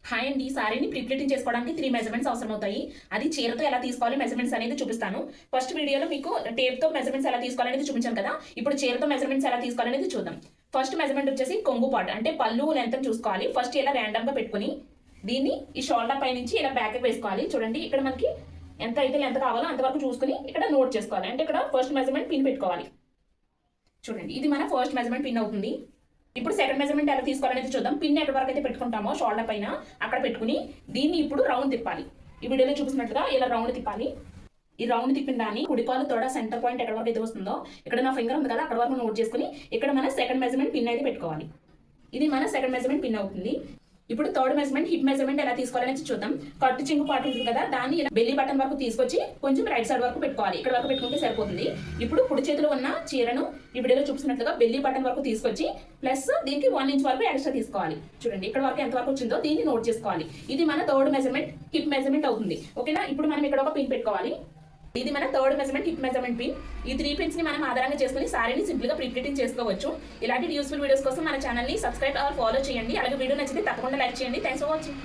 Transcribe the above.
Hi అండి, సారీని ప్రిప్లేటింగ్ చేసుకోవడానికి 3 measurements అవసరం అవుతాయి. అది చీరతో ఎలా తీసుకోవాలి మెజర్మెంట్స్ అనేది చూపిస్తాను. ఫస్ట్ వీడియోలో మీకు టేప్తో మెజర్మెంట్స్ ఎలా తీసుకోవాలనేది చూపించాను కదా. ఇప్పుడు చీరతో మెజర్మెంట్స్ ఎలా తీసుకోవాలనేది చూద్దాం. ఫస్ట్ మెజర్మెంట్ వచ్చేసి కొంగు పార్ట్, అంటే పళ్ళు లెంత్ చూసుకోవాలి. ఫస్ట్ ఇలా ర్యాండమ్గా పెట్టుకుని దీన్ని ఈ షోల్డర్ పై నుంచి ఇలా బ్యాక్ వేసుకోవాలి. చూడండి, ఇక్కడ మనకి ఎంత అయితే లెంత్ కావాలో అంతవరకు చూసుకుని ఇక్కడ నోట్ చేసుకోవాలి. అంటే ఇక్కడ ఫస్ట్ మెజర్మెంట్ పిన్ పెట్టుకోవాలి. చూడండి, ఇది మన ఫస్ట్ మెజర్మెంట్ పిన్ అవుతుంది. ఇప్పుడు సెకండ్ మెజర్మెంట్ ఎలా తీసుకోవాలనేది చూద్దాం. పిన్ ఎక్కడి వరకు అయితే పెట్టుకుంటామో షోల్డర్ పైన అక్కడ పెట్టుకుని దీన్ని ఇప్పుడు రౌండ్ తిప్పాలి. ఈ వీడియోలో చూపిస్తున్నట్లుగా ఇలా రౌండ్ తిప్పాలి. ఈ రౌండ్ తిప్పిన దాన్ని కుడిపాలు తోడ సెంటర్ పాయింట్ ఎక్కడి వరకు అయితే వస్తుందో ఇక్కడ నా ఫింగర్ ఉంది కదా, అక్కడ వరకు నోట్ చేసుకుని ఇక్కడ మన సెకండ్ మెజర్మెంట్ పిన్ అయితే పెట్టుకోవాలి. ఇది మన సెకండ్ మెజర్మెంట్ పిన్ అవుతుంది. ఇప్పుడు థర్డ్ మెజర్మెంట్ హిప్ మెజర్మెంట్ ఎలా తీసుకోవాలనేది చూద్దాం. కట్టు చింగు పార్ట్ ఉంటుంది కదా, దాన్ని ఇలా బెల్లీ బటన్ వరకు తీసుకొచ్చి కొంచెం రైట్ సైడ్ వరకు పెట్టుకోవాలి. ఇక్కడ వరకు పెట్టుకుంటే సరిపోతుంది. ఇప్పుడు కుడి చేతిలో ఉన్న చీరను ఈ వీడియోలో చూపిస్తున్నట్లుగా బెల్లీ బటన్ వరకు తీసుకొచ్చి ప్లస్ దీనికి 1 ఇంచ్ వరకు ఎక్స్ట్రా తీసుకోవాలి. చూడండి, ఇక్కడ వరకు ఎంత వరకు వచ్చిందో దీన్ని నోట్ చేసుకోవాలి. ఇది మన థర్డ్ మెజర్మెంట్ హిప్ మెజర్మెంట్ అవుతుంది. ఓకేనా, ఇప్పుడు మనం ఇక్కడ ఒక పిన్ పెట్టుకోవాలి. ఇది మన third measurement hip measurement pin. ఈ 3 పిన్స్ ని మనం ఆధారంగా చేసుకుని సారీని సింపుల్ గా ప్రిప్లేటింగ్ చేసుకోవచ్చు. ఇలాంటి యూస్ఫుల్ వీడియోస్ కోసం మన ఛానల్ ని సబ్స్క్రైబ్ ఆర్ ఫాలో చేయండి. అలాగే వీడియో నచ్చితే తప్పకుండా లైక్ చేయండి. Thanks for watching.